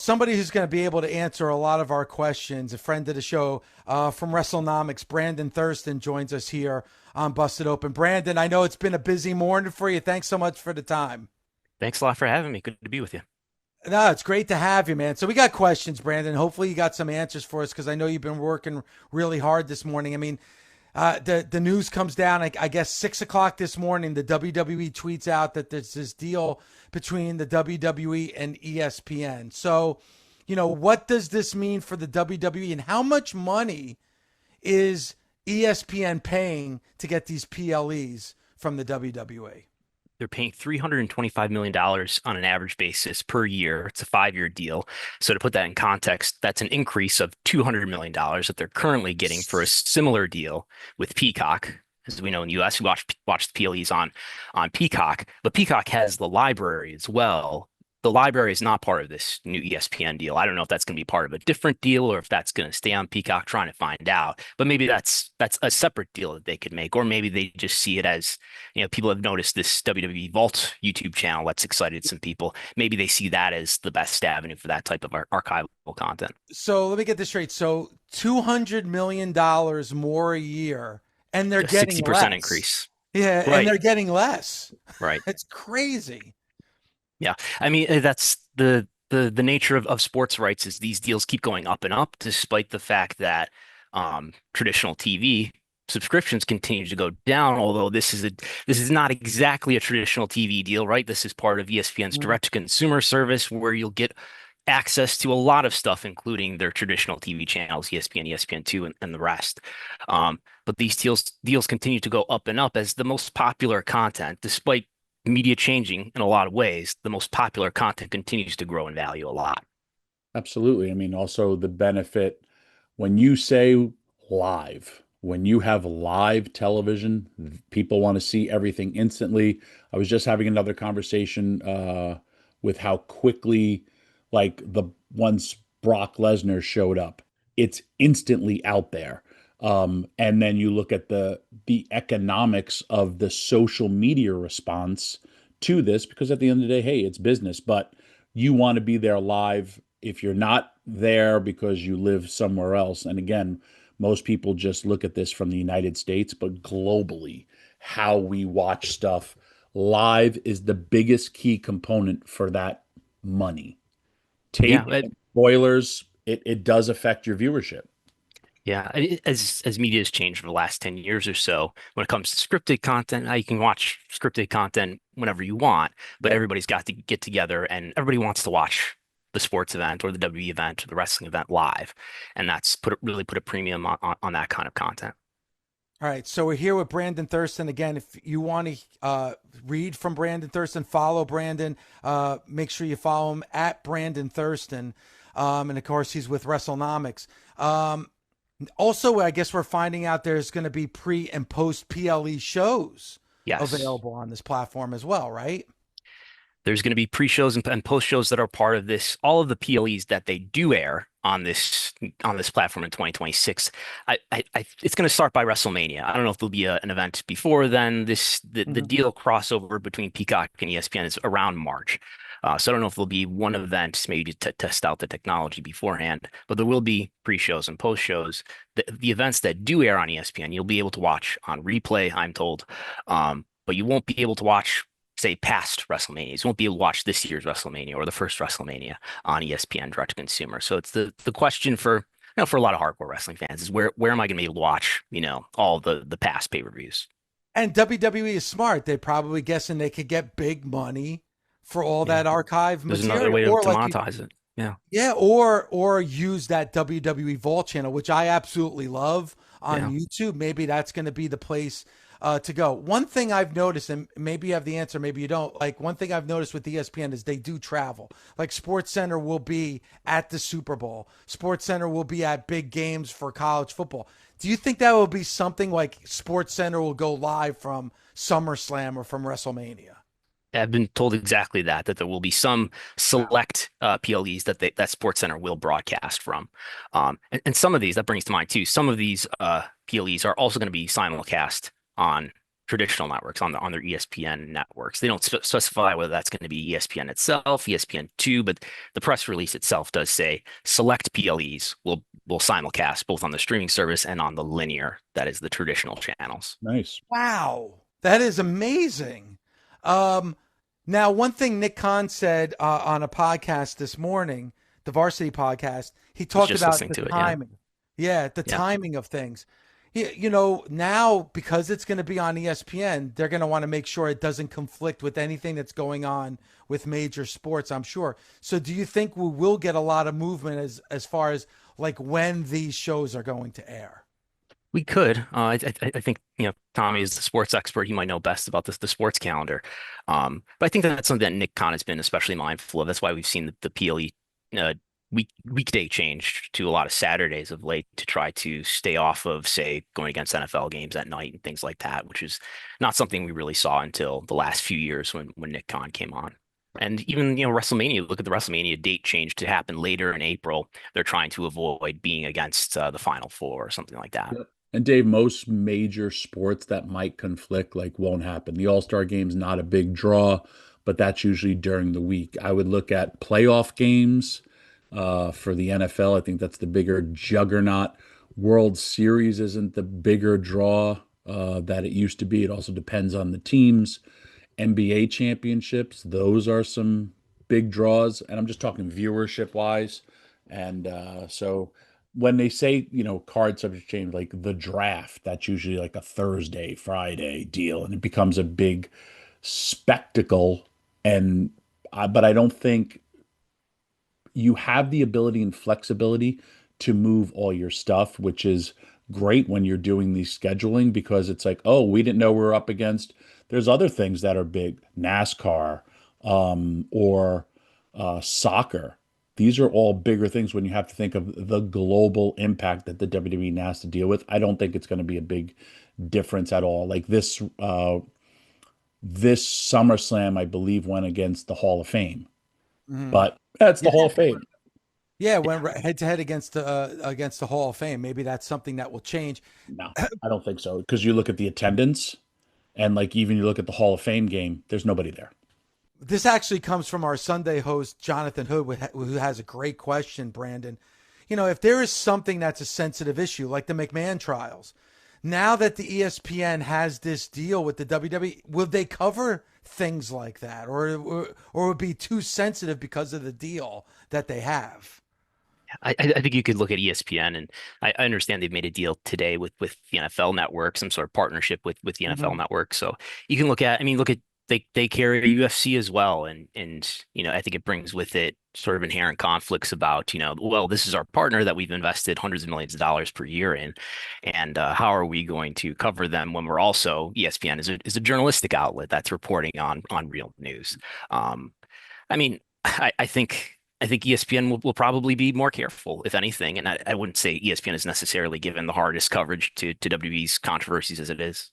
somebody who's going to be able to answer a lot of our questions, a friend of the show from WrestleNomics, Brandon Thurston, joins us here on Busted Open. Brandon, I know it's been a busy morning for you. Thanks so much for the time. Thanks a lot for having me. Good to be with you. No, it's great to have you, man. So we got questions, Brandon. Hopefully you got some answers for us because I know you've been working really hard this morning. I mean, the news comes down, I guess, 6 o'clock this morning. The WWE tweets out that there's this deal between the WWE and ESPN. So, what does this mean for the WWE and how much money is ESPN paying to get these PLEs from the WWE? They're paying $325 million on an average basis per year. It's a 5-year deal. So to put that in context, that's an increase of $200 million that they're currently getting for a similar deal with Peacock. As we know in the US, we watch the PLEs on Peacock, but Peacock has the library as well. The library is not part of this new ESPN deal. I don't know if that's going to be part of a different deal or if that's going to stay on Peacock, trying to find out. But maybe that's a separate deal that they could make, or maybe they just see it as, people have noticed this WWE Vault YouTube channel that's excited some people. Maybe they see that as the best avenue for that type of archival content. So let me get this straight. So $200 million more a year, and they're A getting 60% less. increase. Yeah, and Right. they're getting less. Right. It's crazy. Yeah. I mean, that's the nature of sports rights is these deals keep going up and up, despite the fact that traditional TV subscriptions continue to go down. Although this is not exactly a traditional TV deal, right? This is part of ESPN's Mhm. direct to consumer service where you'll get access to a lot of stuff, including their traditional TV channels, ESPN, ESPN2, and the rest. But these deals continue to go up and up as the most popular content, despite media changing in a lot of ways, the most popular content continues to grow in value a lot. Absolutely. I mean, also the benefit when you say live, when you have live television, people want to see everything instantly. I was just having another conversation with how quickly, like the once Brock Lesnar showed up, it's instantly out there. And then you look at the economics of the social media response to this, because at the end of the day, hey, it's business, but you want to be there live if you're not there because you live somewhere else. And again, most people just look at this from the United States, but globally, how we watch stuff live is the biggest key component for that money. Yeah, Tape spoilers, it does affect your viewership. yeah. As media has changed over the last 10 years or so, when it comes to scripted content, now you can watch scripted content whenever you want, but Yep. everybody's got to get together and everybody wants to watch the sports event or the WWE event or the wrestling event live. And that's really put a premium on that kind of content. All right, so we're here with Brandon Thurston again. If you want to read from Brandon Thurston, follow Brandon. Make sure you follow him at Brandon Thurston, and of course he's with WrestleNomics. Also, I guess we're finding out there's going to be pre and post PLE shows Yes. available on this platform as well, right? There's going to be pre-shows and post-shows that are part of this. All of the PLEs that they do air on this platform in 2026. It's going to start by WrestleMania. I don't know if there'll be an event before then. The Mhm. deal crossover between Peacock and ESPN is around March. So I don't know if there'll be one event maybe to test out the technology beforehand, but there will be pre-shows and post-shows. The events that do air on ESPN, you'll be able to watch on replay, I'm told, but you won't be able to watch, say, past WrestleManias. You won't be able to watch this year's WrestleMania or the first WrestleMania on ESPN direct to consumer. So it's the question for a lot of hardcore wrestling fans is where am I going to be able to watch, all the past pay-per-views? And WWE is smart. They're probably guessing they could get big money for all Yeah. that archive There's another material, way to, or to like you, monetize it. Yeah. yeah, or use that WWE Vault channel, which I absolutely love on Yeah. YouTube. Maybe that's going to be the place to go. One thing I've noticed, and maybe you have the answer, maybe you don't. Like one thing I've noticed with ESPN is they do travel. Like Sports Center will be at the Super Bowl. Sports Center will be at big games for college football. Do you think that will be something like Sports Center will go live from SummerSlam or from WrestleMania? I've been told exactly that there will be some Wow. select PLEs that SportsCenter will broadcast from. And some of these, that brings to mind too, some of these PLEs are also going to be simulcast on traditional networks on their ESPN networks. They don't specify whether that's going to be ESPN itself, ESPN2, but the press release itself does say select PLEs will simulcast both on the streaming service and on the linear, that is the traditional channels. Nice. Wow, that is amazing. Now, one thing Nick Khan said on a podcast this morning, the Varsity podcast, he talked about the timing. The timing of things. Now, because it's going to be on ESPN, they're going to want to make sure it doesn't conflict with anything that's going on with major sports, I'm sure. So do you think we will get a lot of movement as far as like when these shows are going to air? We could. I think, Tommy is the sports expert. He might know best about the sports calendar. But I think that's something that Nick Khan has been especially mindful of. That's why we've seen the PLE weekday change to a lot of Saturdays of late to try to stay off of, say, going against NFL games at night and things like that, which is not something we really saw until the last few years when Nick Khan came on. And even, WrestleMania, look at the WrestleMania date change to happen later in April. They're trying to avoid being against the Final Four or something like that. Yep. And Dave, most major sports that might conflict won't happen. The All-Star Game's not a big draw, but that's usually during the week. I would look at playoff games for the NFL. I think that's the bigger juggernaut. World Series isn't the bigger draw that it used to be. It also depends on the teams. NBA championships, those are some big draws. And I'm just talking viewership wise. And so when they say, card subject change, like the draft, that's usually like a Thursday, Friday deal, and it becomes a big spectacle. And but I don't think you have the ability and flexibility to move all your stuff, which is great when you're doing these scheduling, because it's like, oh, we didn't know we were up against. There's other things that are big, NASCAR or soccer. These are all bigger things when you have to think of the global impact that the WWE has to deal with. I don't think it's going to be a big difference at all. Like this SummerSlam, I believe, went against the Hall of Fame, but that's the Hall of Fame. Yeah, went head to head against the Hall of Fame. Maybe that's something that will change. No, I don't think so, because you look at the attendance, and even you look at the Hall of Fame game, there's nobody there. This actually comes from our Sunday host, Jonathan Hood, who has a great question, Brandon. If there is something that's a sensitive issue, like the McMahon trials, now that the ESPN has this deal with the WWE, will they cover things like that? Or would it be too sensitive because of the deal that they have? I think you could look at ESPN, and I understand they've made a deal today with the NFL network, some sort of partnership with the NFL network. So you can look at they carry UFC as well, and I think it brings with it sort of inherent conflicts about well, this is our partner that we've invested hundreds of millions of dollars per year in, and how are we going to cover them when we're also ESPN is a journalistic outlet that's reporting on real news. I think ESPN will probably be more careful, if anything, and I wouldn't say ESPN is necessarily given the hardest coverage to WWE's controversies as it is.